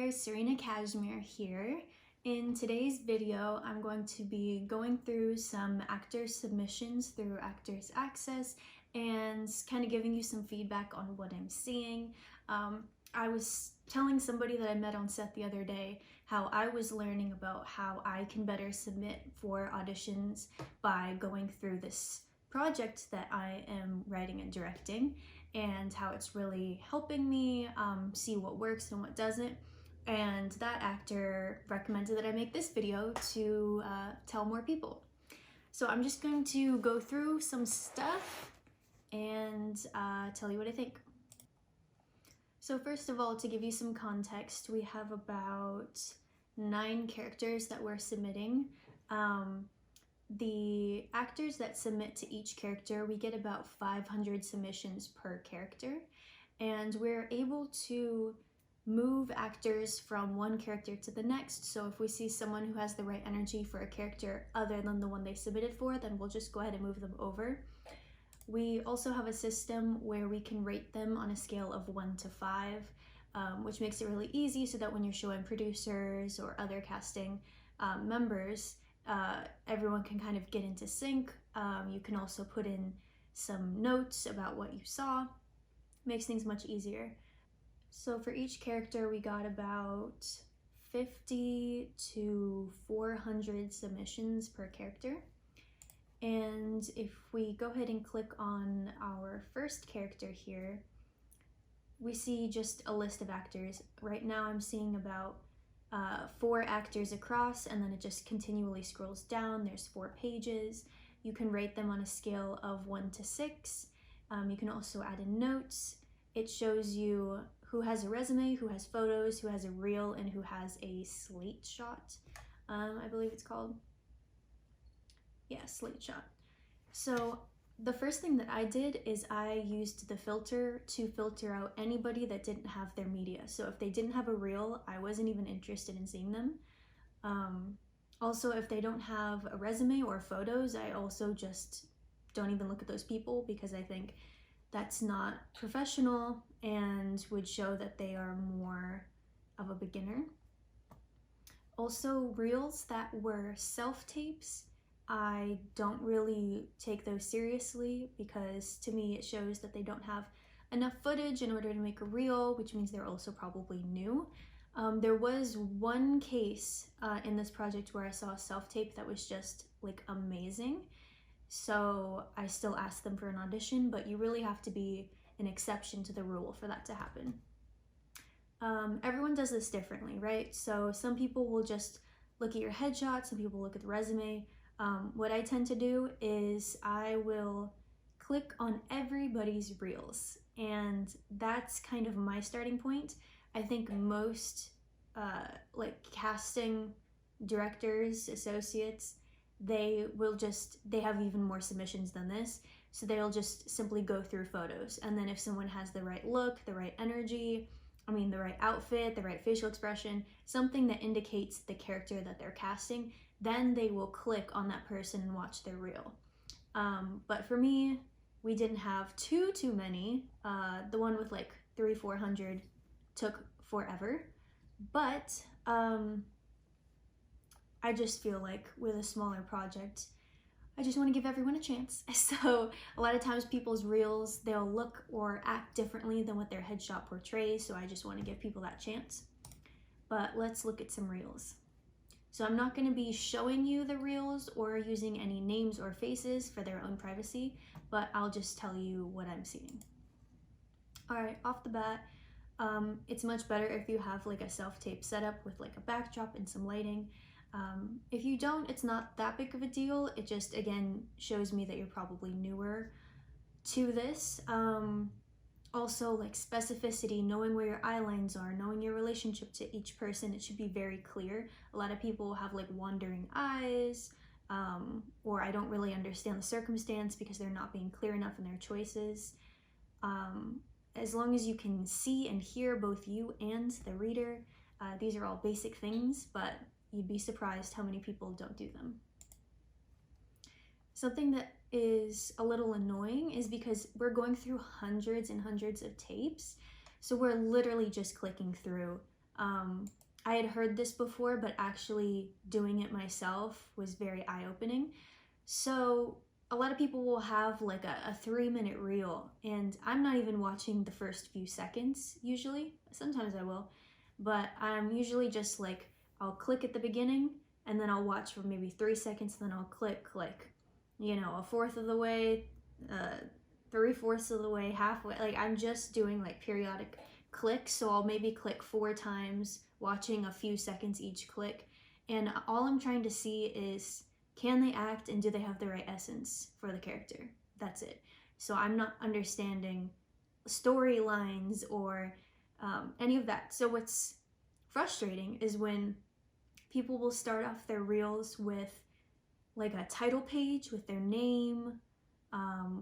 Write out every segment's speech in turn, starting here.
there, Serena Cashmere here. In today's video, I'm going to be going through some actor submissions through Actors Access and kind of giving you some feedback on what I'm seeing. I was telling somebody that I met on set the other day how I was learning about how I can better submit for auditions by going through this project that I am writing and directing, and how it's really helping me see what works and what doesn't. And that actor recommended that I make this video to tell more people. So I'm just going to go through some stuff and tell you what I think. So first of all, to give you some context, we have about 9 characters that we're submitting. The actors that submit to each character, we get about 500 submissions per character, and we're able to move actors from one character to the next. So if we see someone who has the right energy for a character other than the one they submitted for, then we'll just go ahead and move them over. We also have a system where we can rate them on a scale of 1 to 5, which makes it really easy so that when you're showing producers or other casting members, everyone can kind of get into sync. You can also put in some notes about what you saw. Makes things much easier. So for each character, we got about 50 to 400 submissions per character. And if we go ahead and click on our first character here, we see just a list of actors. Right now I'm seeing about 4 actors across, and then it just continually scrolls down. There's 4 pages. You can rate them on a scale of 1 to 6. You can also add in notes. It shows you who has a resume, who has photos, who has a reel, and who has a slate shot, I believe it's called. Yeah, slate shot. So the first thing that I did is I used the filter to filter out anybody that didn't have their media. So if they didn't have a reel, I wasn't even interested in seeing them. Also, if they don't have a resume or photos, I also just don't even look at those people, because I think that's not professional and would show that they are more of a beginner. Also, reels that were self-tapes, I don't really take those seriously, because to me it shows that they don't have enough footage in order to make a reel, which means they're also probably new. There was one case in this project where I saw a self-tape that was just like amazing, so I still asked them for an audition, but you really have to be an exception to the rule for that to happen. Everyone does this differently, right? So some people will just look at your headshot, some people look at the resume. What I tend to do is I will click on everybody's reels, and that's kind of my starting point. I think most like casting directors, associates, they have even more submissions than this, so they'll just simply go through photos, and then if someone has the right look, the right energy, the right outfit, the right facial expression, something that indicates the character that they're casting, then they will click on that person and watch their reel. But for me, we didn't have too many. The one with like 300-400 took forever, but I just feel like with a smaller project, I just want to give everyone a chance. So a lot of times people's reels, they'll look or act differently than what their headshot portrays, so I just want to give people that chance. But let's look at some reels. So I'm not going to be showing you the reels or using any names or faces for their own privacy, but I'll just tell you what I'm seeing. Alright, off the bat, it's much better if you have like a self-tape setup with like a backdrop and some lighting. If you don't, it's not that big of a deal. It just, again, shows me that you're probably newer to this. Also, like specificity, knowing where your eye lines are, knowing your relationship to each person, it should be very clear. A lot of people have like wandering eyes, or I don't really understand the circumstance because they're not being clear enough in their choices. As long as you can see and hear both you and the reader, these are all basic things, but you'd be surprised how many people don't do them. Something that is a little annoying is because we're going through hundreds and hundreds of tapes, so we're literally just clicking through I had heard this before, but actually doing it myself was very eye-opening. So a lot of people will have like a 3-minute reel, and I'm not even watching the first few seconds usually. Sometimes I will, but I'm usually just like, I'll click at the beginning and then I'll watch for maybe 3 seconds, then I'll click, you know, a fourth of the way, 3/4 of the way, halfway. Like, I'm just doing like periodic clicks, so I'll maybe click 4 times, watching a few seconds each click, and all I'm trying to see is, can they act and do they have the right essence for the character? That's it. So I'm not understanding storylines or any of that. So what's frustrating is when people will start off their reels with like a title page with their name,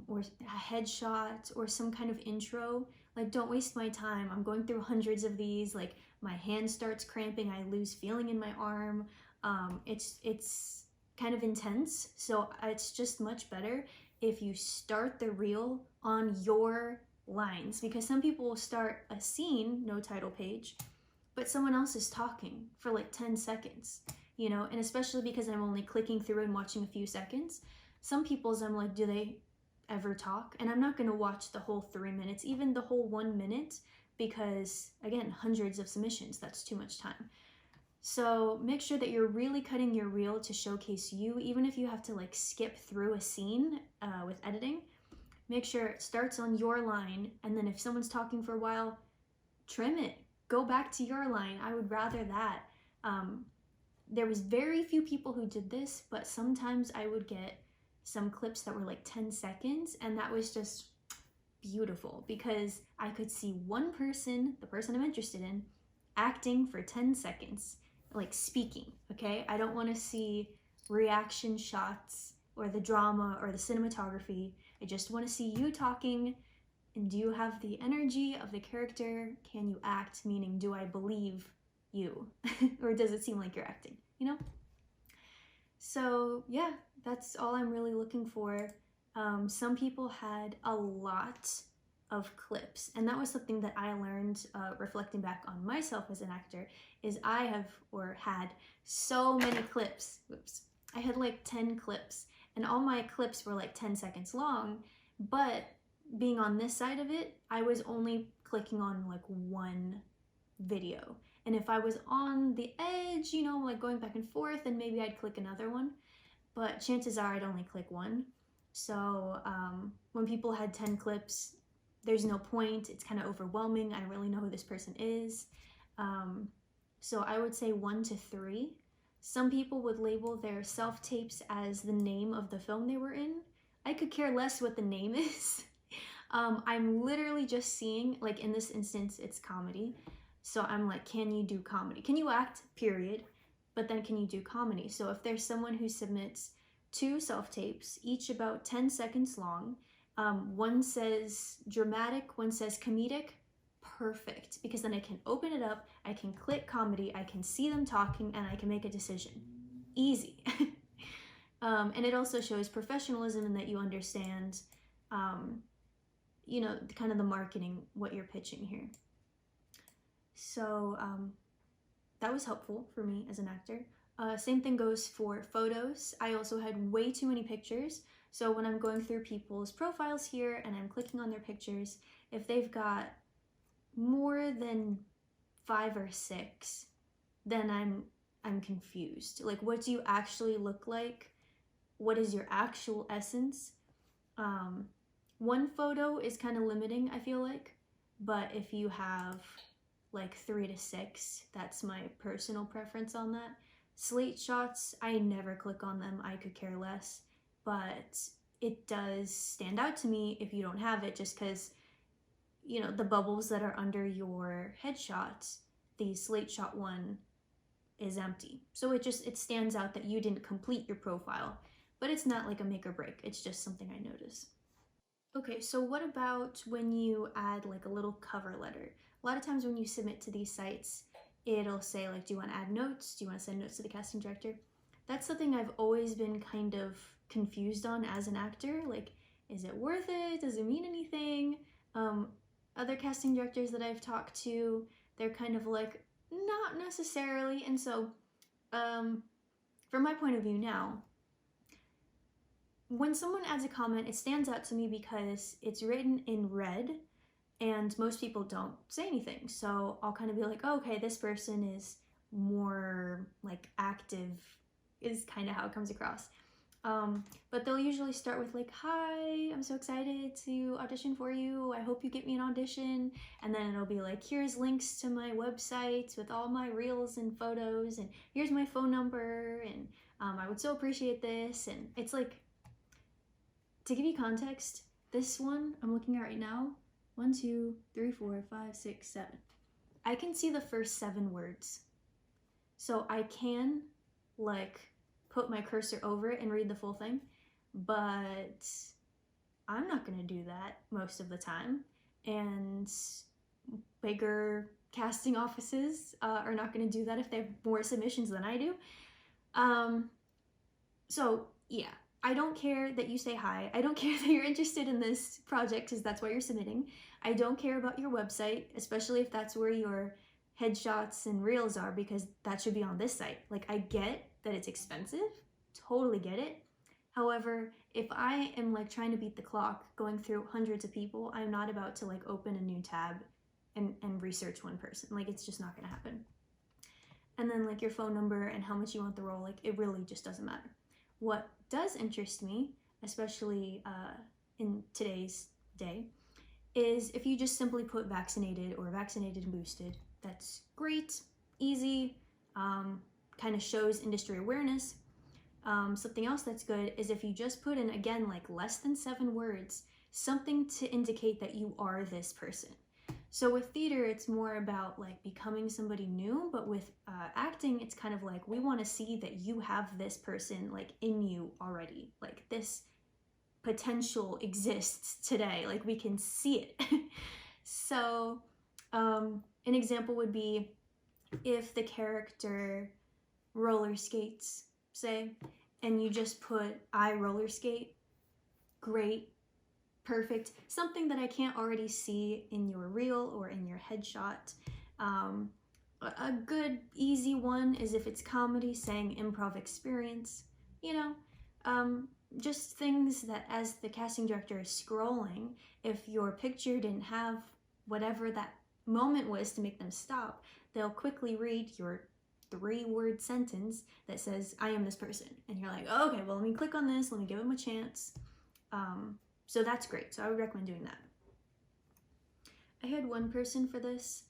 or a headshot or some kind of intro. Like, don't waste my time. I'm going through hundreds of these. Like, my hand starts cramping. I lose feeling in my arm. It's kind of intense. So it's just much better if you start the reel on your lines, because some people will start a scene, no title page, but someone else is talking for like 10 seconds, you know, and especially because I'm only clicking through and watching a few seconds, some people's I'm like, do they ever talk? And I'm not going to watch the whole 3 minutes, even the whole 1 minute, because again, hundreds of submissions, that's too much time. So make sure that you're really cutting your reel to showcase you, even if you have to like skip through a scene with editing. Make sure it starts on your line, and then if someone's talking for a while, trim it. Go back to your line. I would rather that. There was very few people who did this, but sometimes I would get some clips that were like 10 seconds, and that was just beautiful because I could see one person, the person I'm interested in, acting for 10 seconds, like speaking, okay? I don't want to see reaction shots or the drama or the cinematography. I just want to see you talking. And do you have the energy of the character? Can you act? Meaning, do I believe you? Or does it seem like you're acting, you know? So yeah, that's all I'm really looking for. Some people had a lot of clips, and that was something that I learned reflecting back on myself as an actor, is I have, or had, so many clips. Oops. I had like 10 clips, and all my clips were like 10 seconds long, but being on this side of it, I was only clicking on like one video. And if I was on the edge, you know, like going back and forth, then maybe I'd click another one. But chances are I'd only click one. So when people had 10 clips, there's no point. It's kind of overwhelming. I don't really know who this person is. So I would say 1 to 3. Some people would label their self-tapes as the name of the film they were in. I could care less what the name is. I'm literally just seeing, like in this instance, it's comedy. So I'm like, can you do comedy? Can you act, period? But then can you do comedy? So if there's someone who submits 2 self-tapes, each about 10 seconds long, one says dramatic, one says comedic, perfect. Because then I can open it up, I can click comedy, I can see them talking, and I can make a decision. Easy. And it also shows professionalism in that you understand, you know, kind of the marketing, what you're pitching here. So that was helpful for me as an actor. Same thing goes for photos. I also had way too many pictures. So when I'm going through people's profiles here and I'm clicking on their pictures, if they've got more than 5 or 6, then I'm confused. Like, what do you actually look like? What is your actual essence? One photo is kind of limiting, I feel like. But if you have like 3 to 6, that's my personal preference on that. Slate shots, I never click on them. I could care less. But it does stand out to me if you don't have it, just because, you know, the bubbles that are under your headshots, the slate shot one is empty. So it stands out that you didn't complete your profile, but it's not like a make or break. It's just something I notice. Okay, so what about when you add like a little cover letter? A lot of times when you submit to these sites, it'll say like, do you want to add notes? Do you want to send notes to the casting director? That's something I've always been kind of confused on as an actor. Like, is it worth it? Does it mean anything? Other casting directors that I've talked to, they're kind of like, not necessarily. And so, from my point of view now, when someone adds a comment, it stands out to me because it's written in red and most people don't say anything. So I'll kind of be like, oh, okay, this person is more like active, is kind of how it comes across. But they'll usually start with like, hi, I'm so excited to audition for you. I hope you get me an audition. And then it'll be like, here's links to my websites with all my reels and photos, and here's my phone number, and I would so appreciate this. And it's like, to give you context, this one I'm looking at right now, 1, 2, 3, 4, 5, 6, 7. I can see the first 7 words. So I can like put my cursor over it and read the full thing, but I'm not gonna do that most of the time. And bigger casting offices are not gonna do that if they have more submissions than I do. So yeah, I don't care that you say hi. I don't care that you're interested in this project because that's why you're submitting. I don't care about your website, especially if that's where your headshots and reels are, because that should be on this site. Like, I get that it's expensive, totally get it. However, if I am like trying to beat the clock going through hundreds of people, I'm not about to like open a new tab and research one person. Like, it's just not gonna happen. And then like your phone number and how much you want the role, like it really just doesn't matter. What does interest me, especially in today's day, is if you just simply put vaccinated or vaccinated and boosted. That's great, easy, kind of shows industry awareness. Something else that's good is if you just put in, again, like less than 7 words, something to indicate that you are this person. So with theater, it's more about like becoming somebody new, but with acting, it's kind of like, we want to see that you have this person like in you already. Like, this potential exists today, like we can see it. So an example would be if the character roller skates, say, and you just put I roller skate, great, perfect, something that I can't already see in your reel or in your headshot. A good easy one is if it's comedy, saying improv experience, you know, just things that as the casting director is scrolling, if your picture didn't have whatever that moment was to make them stop, they'll quickly read your 3-word sentence that says, I am this person. And you're like, oh, okay, well, let me click on this, let me give them a chance. So that's great. So I would recommend doing that. I had one person for this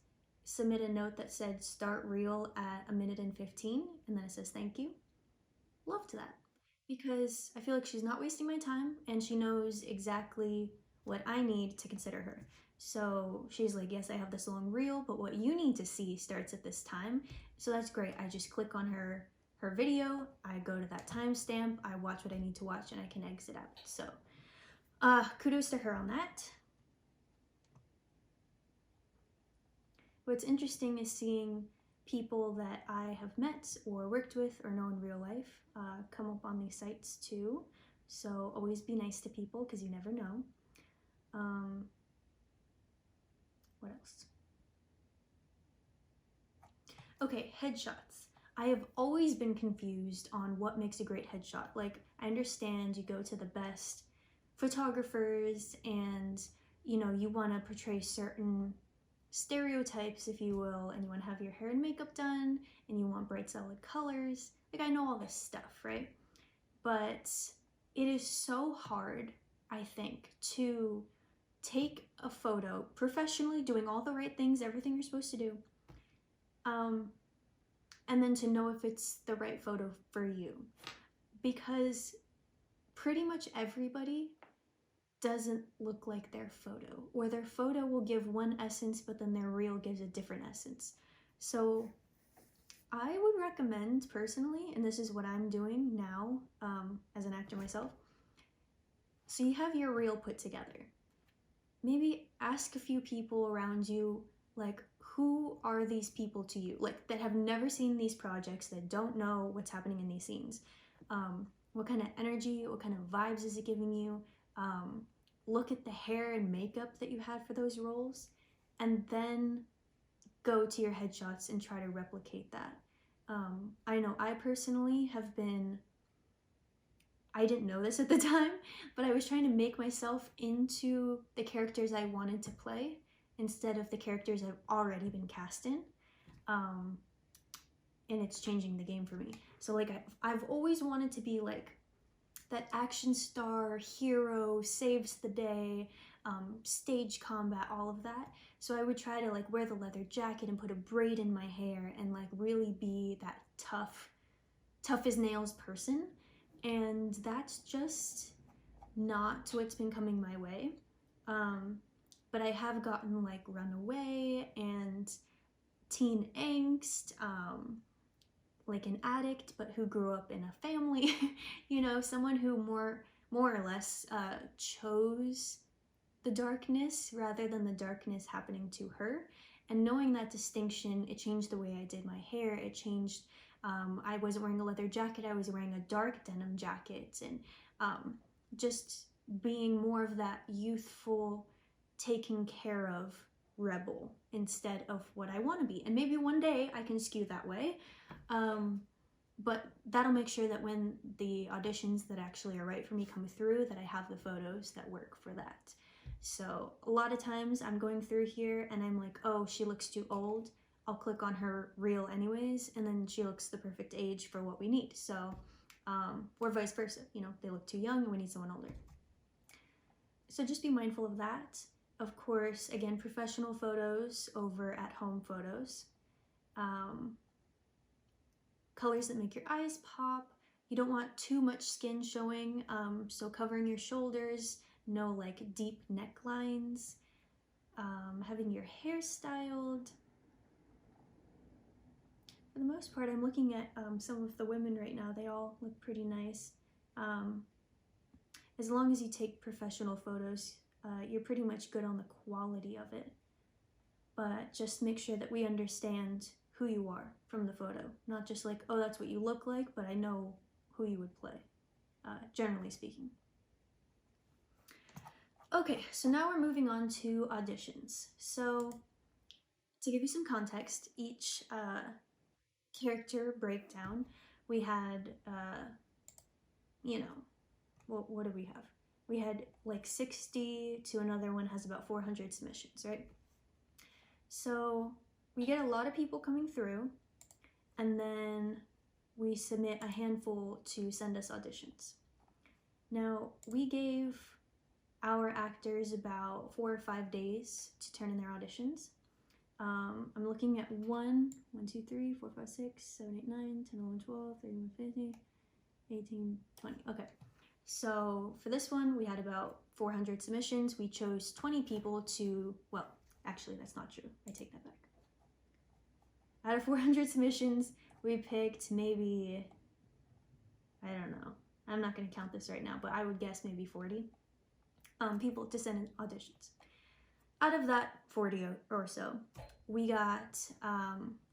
submit a note that said start reel at 1:15, and then it says thank you. Loved that, because I feel like she's not wasting my time and she knows exactly what I need to consider her. So she's like, yes, I have this long reel, but what you need to see starts at this time. So that's great. I just click on her video, I go to that timestamp, I watch what I need to watch, and I can exit out. So kudos to her on that. What's interesting is seeing people that I have met or worked with or know in real life come up on these sites too. So always be nice to people because you never know. What else? Okay, headshots. I have always been confused on what makes a great headshot. Like, I understand you go to the best photographers and, you know, you want to portray certain stereotypes, if you will, and you want to have your hair and makeup done, and you want bright solid colors. Like, I know all this stuff, right? But it is so hard, I think, to take a photo professionally, doing all the right things, everything you're supposed to do, and then to know if it's the right photo for you. Because pretty much everybody doesn't look like their photo, or their photo will give one essence, but then their reel gives a different essence. So I would recommend personally, and this is what I'm doing now as an actor myself, so you have your reel put together. Maybe ask a few people around you, like, who are these people to you? Like, that have never seen these projects, that don't know what's happening in these scenes. What kind of energy, what kind of vibes is it giving you? Look at the hair and makeup that you had for those roles, and then go to your headshots and try to replicate that. I know I personally have been, I didn't know this at the time, but I was trying to make myself into the characters I wanted to play instead of the characters I've already been cast in. And it's changing the game for me. So like I've always wanted to be like that action star, hero, saves the day, stage combat, all of that. So I would try to like wear the leather jacket and put a braid in my hair and like really be that tough as nails person. And that's just not what's been coming my way. But I have gotten like Runaway and teen angst, like an addict but who grew up in a family, you know, someone who more or less chose the darkness rather than the darkness happening to her. And knowing that distinction, it changed the way I did my hair. It changed, I wasn't wearing a leather jacket, I was wearing a dark denim jacket, and just being more of that youthful, taken care of rebel instead of what I want to be. And maybe one day I can skew that way, but that'll make sure that when the auditions that actually are right for me come through, that I have the photos that work for that. So a lot of times I'm going through here and I'm like, oh, she looks too old. I'll click on her reel anyways, and then she looks the perfect age for what we need. So, or vice versa, you know, they look too young and we need someone older. So just be mindful of that. Of course, again, professional photos over at home photos. Colors that make your eyes pop. You don't want too much skin showing, so covering your shoulders, no like deep necklines, having your hair styled. For the most part, I'm looking at some of the women right now. They all look pretty nice. As long as you take professional photos, you're pretty much good on the quality of it. But just make sure that we understand who you are from the photo. Not just like, oh, that's what you look like, but I know who you would play, generally speaking. Okay, so now we're moving on to auditions. So to give you some context, each character breakdown, we had, you know, what do we have? We had like 60 to another one has about 400 submissions, right? So we get a lot of people coming through, and then we submit a handful to send us auditions. Now, we gave our actors about 4 or 5 days to turn in their auditions. I'm looking at 1, 2, 3, 4, 5, 6, 7, 8, 9, 10, 11, 12, 13, 15, 18, 20. Okay. So for this one, we had about 400 submissions. We chose 20 people to, well, actually, that's not true. I take that back. Out of 400 submissions, we picked maybe, I don't know. I'm not going to count this right now, but I would guess maybe 40 people to send in auditions. Out of that 40 or so, we got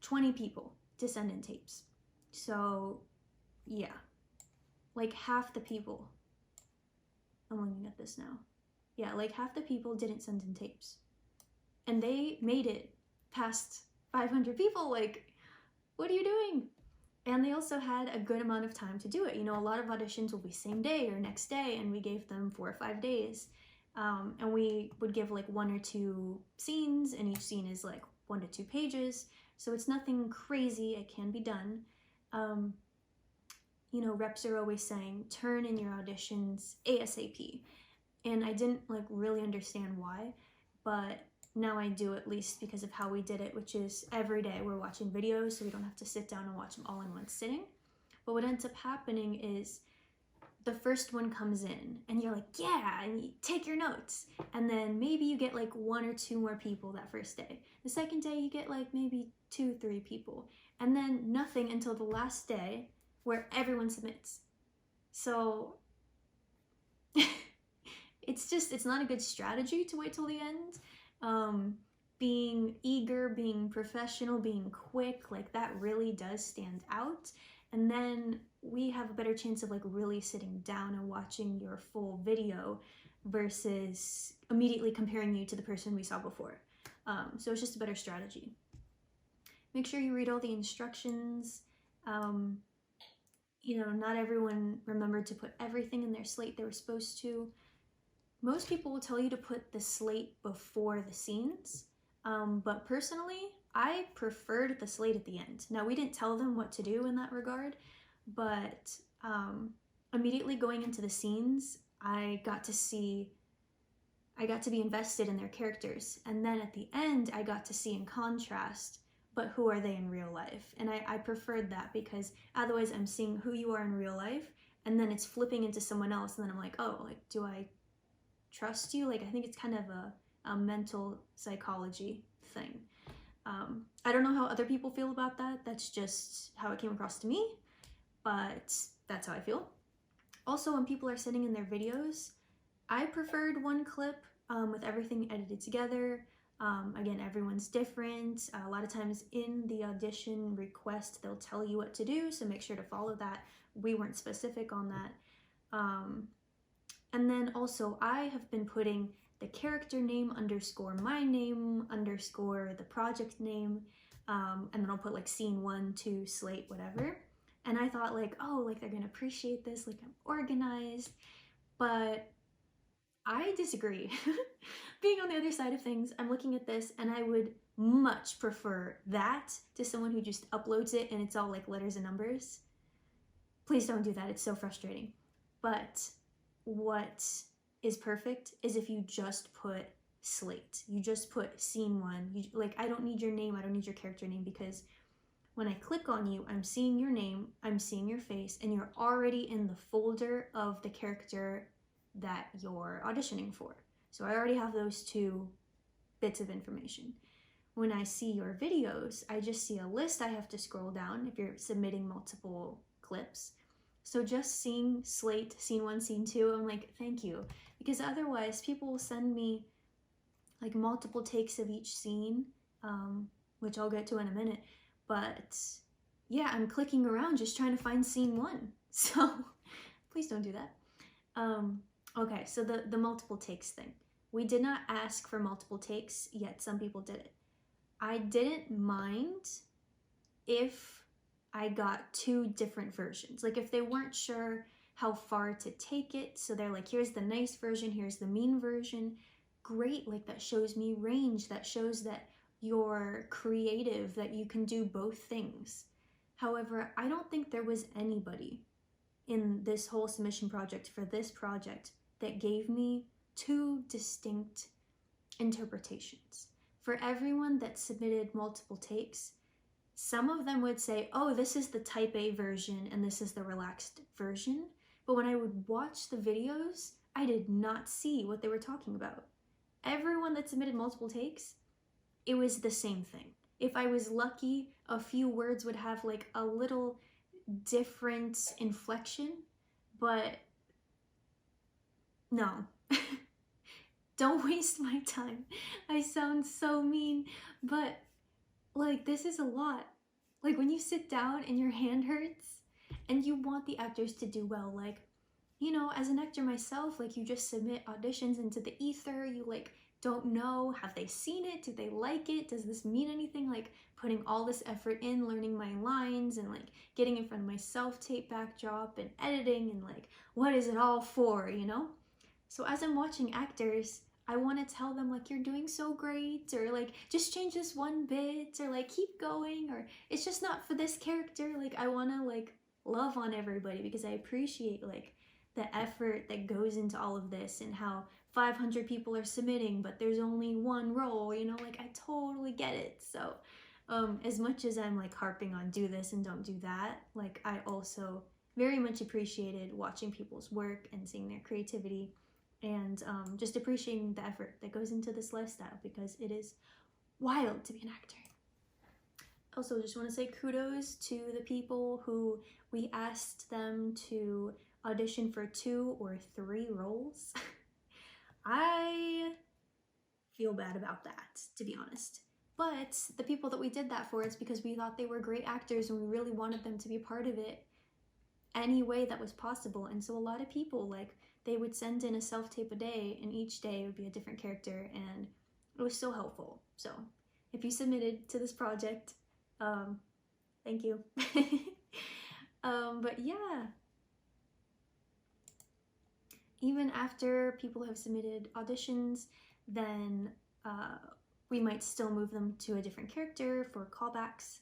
20 people to send in tapes. So, yeah, like half the people. I'm looking at this now. Yeah, like half the people didn't send in tapes. And they made it past 500 people. Like, what are you doing? And they also had a good amount of time to do it. You know, a lot of auditions will be same day or next day, and we gave them 4 or 5 days. And we would give like 1 or 2 scenes, and each scene is like 1 to 2 pages. So it's nothing crazy. It can be done. You know, reps are always saying, turn in your auditions ASAP. And I didn't like really understand why, but now I do, at least because of how we did it, which is every day we're watching videos, so we don't have to sit down and watch them all in one sitting. But what ends up happening is the first one comes in and you're like, yeah, and you take your notes. And then maybe you get like 1 or 2 more people that first day. The second day you get like maybe 2, 3 people. And then nothing until the last day where everyone submits. So it's not a good strategy to wait till the end. Being eager, being professional, being quick, like that really does stand out. And then we have a better chance of like really sitting down and watching your full video versus immediately comparing you to the person we saw before. So it's just a better strategy. make sure you read all the instructions. You know, not everyone remembered to put everything in their slate they were supposed to. Most people will tell you to put the slate before the scenes, but personally, I preferred the slate at the end. Now, we didn't tell them what to do in that regard, but immediately going into the scenes, I got to be invested in their characters. And then at the end, I got to see in contrast, but who are they in real life? And I preferred that, because otherwise I'm seeing who you are in real life, and then it's flipping into someone else, and then I'm like, oh, like, do I trust you? Like, I think it's kind of a mental psychology thing. I don't know how other people feel about that. That's just how it came across to me, but that's how I feel. Also, when people are sending in their videos, I preferred one clip with everything edited together. Again, everyone's different. A lot of times in the audition request, they'll tell you what to do, so make sure to follow that. We weren't specific on that. And then also, I have been putting the character name underscore my name underscore the project name, and then I'll put like scene 1, 2, slate, whatever. And I thought like, oh, like they're gonna appreciate this, like I'm organized, but I disagree. Being on the other side of things, I'm looking at this and I would much prefer that to someone who just uploads it and it's all like letters and numbers. Please don't do that, it's so frustrating. But what is perfect is if you just put slate. You just put scene 1. Like, I don't need your name, I don't need your character name, because when I click on you, I'm seeing your name, I'm seeing your face, and you're already in the folder of the character that you're auditioning for. So I already have those 2 bits of information. When I see your videos, I just see a list I have to scroll down if you're submitting multiple clips. So just seeing slate, scene 1, scene 2, I'm like, thank you. Because otherwise people will send me like multiple takes of each scene, which I'll get to in a minute. But yeah, I'm clicking around just trying to find scene 1. So please don't do that. Okay, so the multiple takes thing. We did not ask for multiple takes, yet some people did it. I didn't mind if I got 2 different versions. Like if they weren't sure how far to take it, so they're like, here's the nice version, here's the mean version. Great, like that shows me range, that shows that you're creative, that you can do both things. However, I don't think there was anybody in this whole submission project for this project that gave me 2 distinct interpretations. For everyone that submitted multiple takes, some of them would say, oh, this is the type A version and this is the relaxed version. But when I would watch the videos, I did not see what they were talking about. Everyone that submitted multiple takes, it was the same thing. If I was lucky, a few words would have like a little different inflection, but no. Don't waste my time. I sound so mean, but like this is a lot. Like when you sit down and your hand hurts and you want the actors to do well, like, you know, as an actor myself, like you just submit auditions into the ether, you like don't know, have they seen it? Do they like it? Does this mean anything? Like putting all this effort in, learning my lines and like getting in front of my self-tape backdrop and editing and like, what is it all for, you know? So as I'm watching actors, I want to tell them like, you're doing so great, or like, just change this one bit, or like, keep going, or it's just not for this character. Like, I want to like love on everybody because I appreciate like the effort that goes into all of this and how 500 people are submitting, but there's only one role, you know, like I totally get it. So as much as I'm like harping on do this and don't do that, like I also very much appreciated watching people's work and seeing their creativity and just appreciating the effort that goes into this lifestyle because it is wild to be an actor. Also, just want to say kudos to the people who we asked them to audition for 2 or 3 roles. I feel bad about that, to be honest. But the people that we did that for, it's because we thought they were great actors and we really wanted them to be a part of it any way that was possible. And so a lot of people, like, they would send in a self-tape a day, and each day would be a different character, and it was so helpful. So if you submitted to this project, Thank you. But yeah, even after people have submitted auditions, then we might still move them to a different character for callbacks.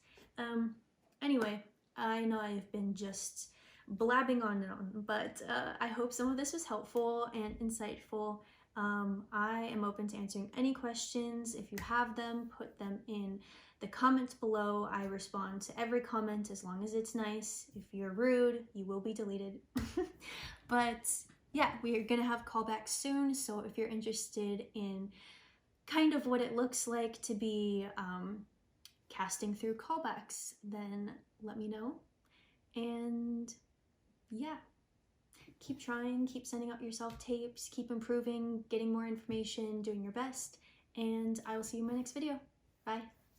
Anyway, I know I've been just blabbing on and on, but I hope some of this was helpful and insightful. I am open to answering any questions. If you have them, put them in the comments below. I respond to every comment as long as it's nice. If you're rude, you will be deleted. But yeah, we are gonna have callbacks soon, so if you're interested in kind of what it looks like to be casting through callbacks, then let me know. And yeah, keep trying, keep sending out your self-tapes, keep improving, getting more information, doing your best, and I will see you in my next video. Bye.